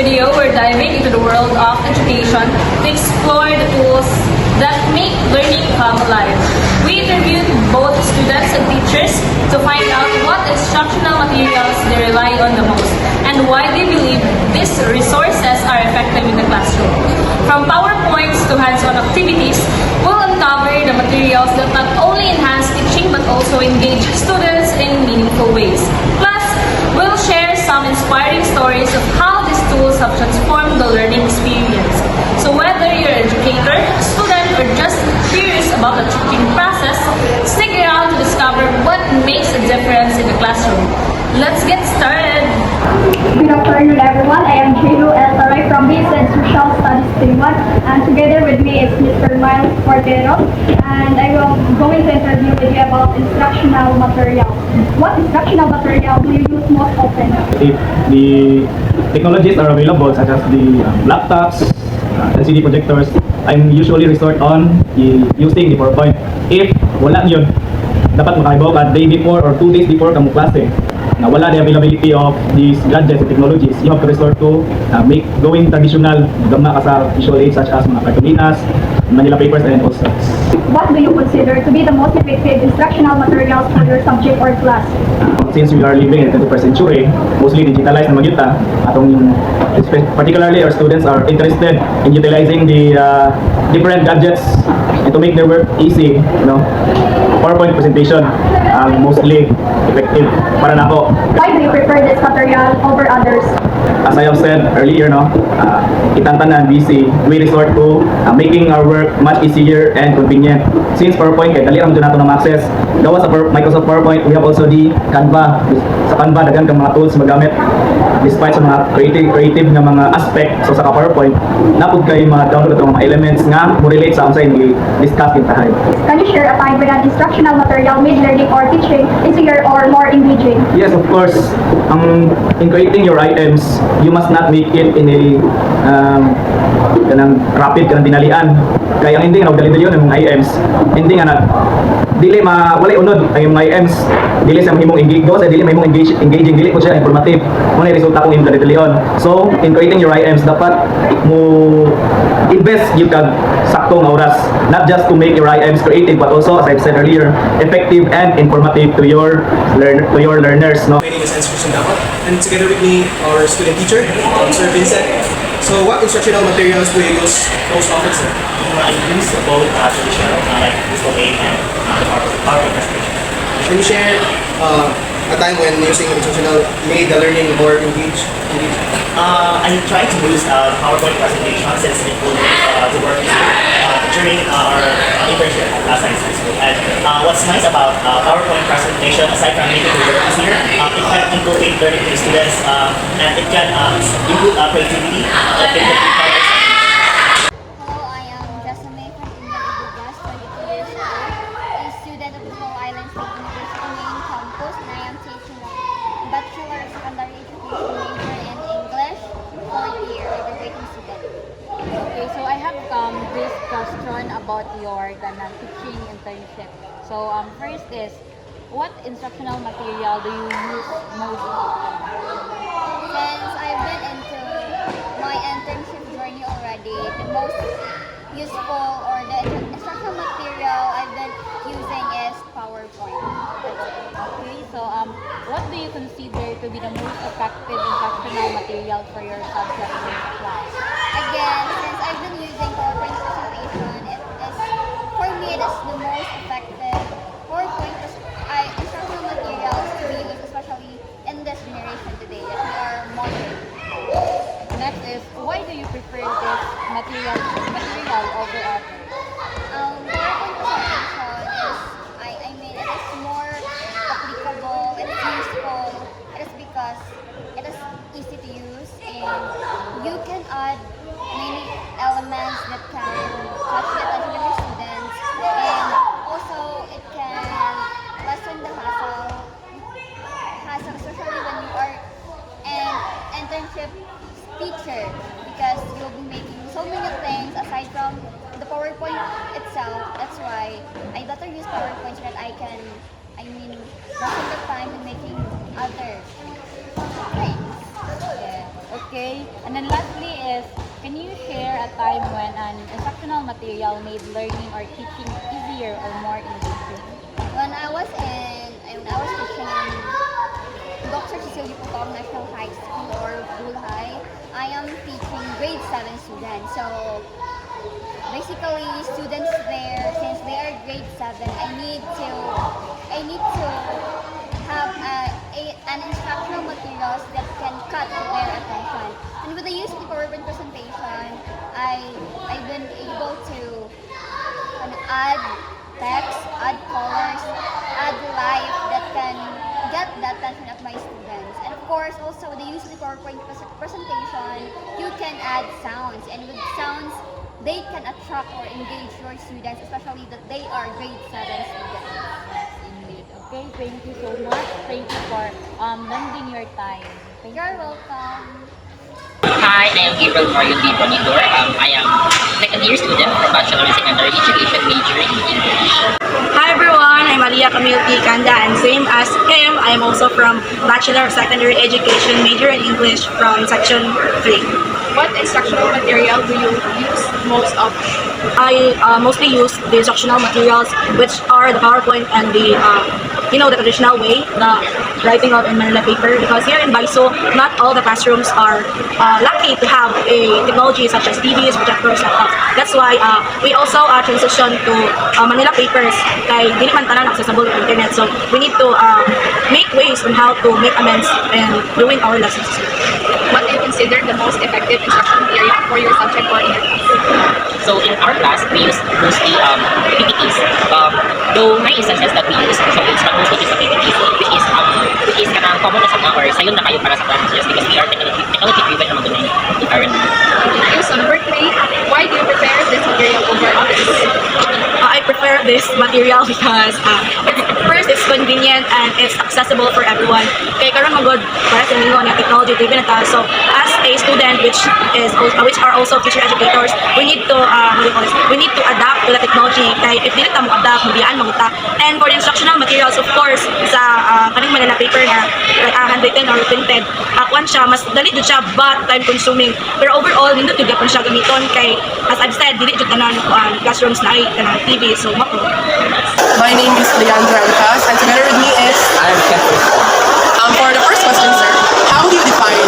video, we're diving into the world of education to explore the tools that make learning come alive. We interviewed both students and teachers to find out what instructional materials they rely on the most and why they believe these resources are effective in the classroom. From PowerPoints to hands-on activities, we'll uncover the materials that not only enhance teaching but also engage students in meaningful ways. Plus, we'll share some inspiring stories of how these tools have transformed the learning experience. So whether you're an educator, student, or just curious about the teaching process, stick around to discover what makes a difference in the classroom. Let's get started! Good afternoon, everyone. I am Jehu El Taray from BSED Social Studies Stream 1, and together with me is Mr. Miles Portero, and I will going to interview with you about instructional material. What instructional material do you use most often? If the technologies are available, such as the laptops, LCD projectors, I'm usually resort on using the PowerPoint. If wala yun, dapat makaibaw ka day before or 2 days before kamo klase na wala the availability of these gadgets and technologies, you have to resort to going traditional gama ka sa visual aids such as mga cartulinas, Manila papers, and posters. What do you consider to be the most effective instructional materials for your subject or class? Since we are living in the 21st century, mostly digitalized na magyuta, particularly our students are interested in utilizing the different gadgets and to make their work easy, PowerPoint presentation mostly effective para nako. Why do you prefer this material over others? As I have said earlier, kitang tanan busy, we resort to making our work much easier and convenient. Since PowerPoint kay dali ra man nato na access, gawa sa Microsoft PowerPoint, we have also the Canva. Sa Canva daghan kang mga tools magamit. Despite sa mga creative nga mga aspect so sa PowerPoint, napud kay ma-download atong mga elements nga mo relate sa unsay discuss kintahay. Can you share a time when an instructional material made learning or teaching easier or more engaging? Yes, of course. In creating your items, you must not make it in a kanang rapid, kanang dinalian. Kaya ang hindi nga nagdali-dali yun ang mga items. Hindi nga dili walay unod ang mga items. Dili sa mahimong engaging, dili po siya informative. Muna yung resulta kung imong dali-dalion. So, in creating your items, dapat mo invest yung saktong oras. Not just to make your items creative, but also, as I've said earlier, effective and informative to your learners. No? My name is Enzo Sundako, and together with me, our student teacher, Sir Vincent. So, what instructional materials do you use most often, sir? I use both traditional, like visual aid and PowerPoint presentation. Can you share a time when using instructional made the learning more engaged? I try to use PowerPoint presentation since it will make the work during our internship at Science High School. And what's nice about PowerPoint presentation, aside from making the work easier, it can inculcate learning to the students and it can improve creativity. Hello, I am Jasmine from Indian Ibugas, 22 years old, a student of the Bohol Island State University main campus, and I am taking a Bachelor of Secondary Education major in English, 4th year, graduating student. Okay, so I have this question about your teaching internship. So first is, what instructional material do you use most often? Since I've been into my internship journey already, the most useful or the instructional material I've been using is PowerPoint. Okay, so what do you consider to be the most effective instructional material for your subject or class? Again, since I've been using PowerPoint presentation, for me it is the most effective PowerPoint instructional materials to be used, especially in this generation today that we are modern. Next is, why do you prefer this material over others? PowerPoint presentation is, it is more applicable, it is useful, it is because it is easy to use and you can add many elements that can catch the attention of your students, and also it can lessen the hassle, especially when you are an internship teacher, because you'll be making so many things aside from the PowerPoint itself. That's why I better use PowerPoint so that I can, lessen the time in making other things. Yeah. Okay? And then lastly is, can you share a time when an instructional material made learning or teaching easier or more engaging? When I was teaching in Dr. Cecilia Putong National High School or Bulhay, I am teaching grade 7 students. So basically, students there, since they are grade 7, I need to have an instructional materials that can cut their attention. And with the use of the PowerPoint presentation, I've been able to add text, add colors, add life that can get the attention of my students. And of course, also with the use of the PowerPoint presentation, you can add sounds. And with sounds, they can attract or engage your students, especially that they are grade 7 students. Indeed. Okay, thank you so much. Thank you for lending your time. Thank You're you. welcome. Hi, I am Gabriel Mario D. Bonidor. I am second year student from Bachelor in Secondary Education majoring in English. Hi everyone, I'm Maria Camille T. Kanda, and same as him, I am also from Bachelor of Secondary Education, major in English from Section 3. What instructional material do you use most of? I mostly use the instructional materials, which are the PowerPoint and the traditional way, the writing out in Manila paper, because here in Baiso, not all the classrooms are lucky to have a technology such as TVs, projectors, laptops. That's why we also transition to Manila papers, kay dili man tanan accessible to internet. So we need to make ways on how to make amends and doing our lessons. What do you consider the most effective instruction material for your subject or in your class? So in our class, we use mostly PPTs. Though may instances that we use, so it's not mostly just PPTs, which is kanang common na sa mga or sayon na kayo para sa classes just because we are technology driven naman doon currently. Okay, so number 3, why do you prepare this material over others? I prefer this material because first, it's convenient and it's accessible for everyone. Kaya karon magod para sa inyo na technology driven na ta. So as a student which are also teacher educators, we need to adapt to the technology. Kaya if dili ta mo adapt, mabiyaan mo ta. And for the instructional materials, of course, sa kaning Manila paper na handwritten or printed, kwan siya mas dali jud siya but time consuming. Pero overall, nindot jud gyapon siya gamiton kay as I've said, dili jud tanan classrooms na ay kanang TV. So mako. My name is Leandro Alcas, and together with me is... I'm Kevin. For the first question, sir, how do you define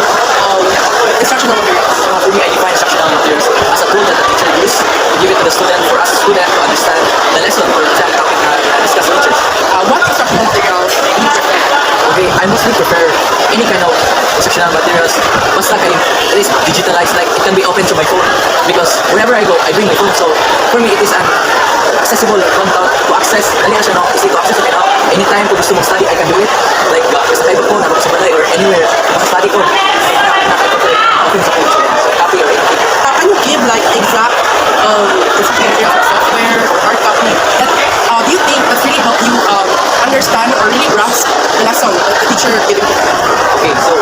instructional materials? For me, I define instructional materials as a tool that the teacher uses to give it to the student, for us as student to understand the lesson or the exact topic na discuss with teachers. What instructional materials do you prefer? Okay, I mostly prefer any kind of instructional materials. Basta kay it is digitalized, like it can be open to my phone because wherever I go, I bring my phone. So for me, it is an accessible content to access. Dali na siya, no? Easy to access. Okay, no? Anytime kung gusto mong study, I can do it. Like, sa type of phone, ako sa balay, or anywhere, maka-study ko. Open sa phone. So, copy or anything. Can you give like exact instructional materials or software or hard copy that do you think that's really help you understand or really grasp the lesson that the teacher giving to you? Okay, so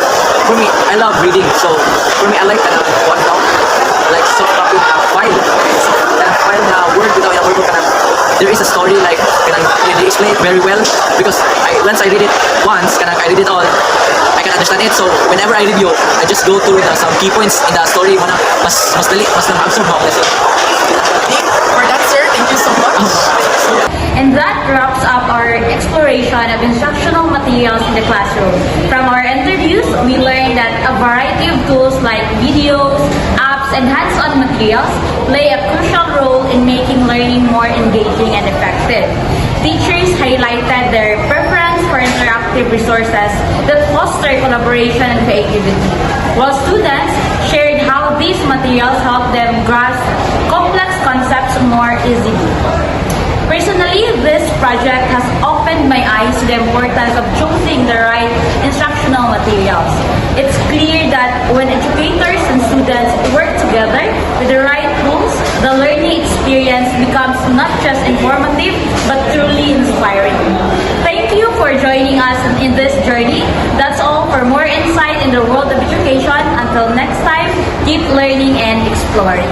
for me, I love reading. So for me, I like OneNote, like soft copy file. So file na word without a word ko there is a story like they explain it very well because once I read it once, I read it all. I can understand it. So whenever I review, I just go through some key points in the story. Mas dali, mas na-absorb mo lesson. For that, sir, thank you so much. And that wraps up our exploration of instructional materials in the classroom. From our interviews, we learned that a variety of tools like videos, apps, and hands-on materials play a crucial role in making learning more engaging and effective. Teachers highlighted their preference for interactive resources that foster collaboration and creativity, while students shared how these materials help them grasp complex concepts more easily. Personally, this project has opened my eyes to the importance of choosing the right instructional materials. It's clear that when educators and students work together with the right tools, the learning experience becomes not just informative, but truly inspiring. Thank you for joining us in this journey. That's all. For more insight in the world of education, until next time, keep learning and exploring.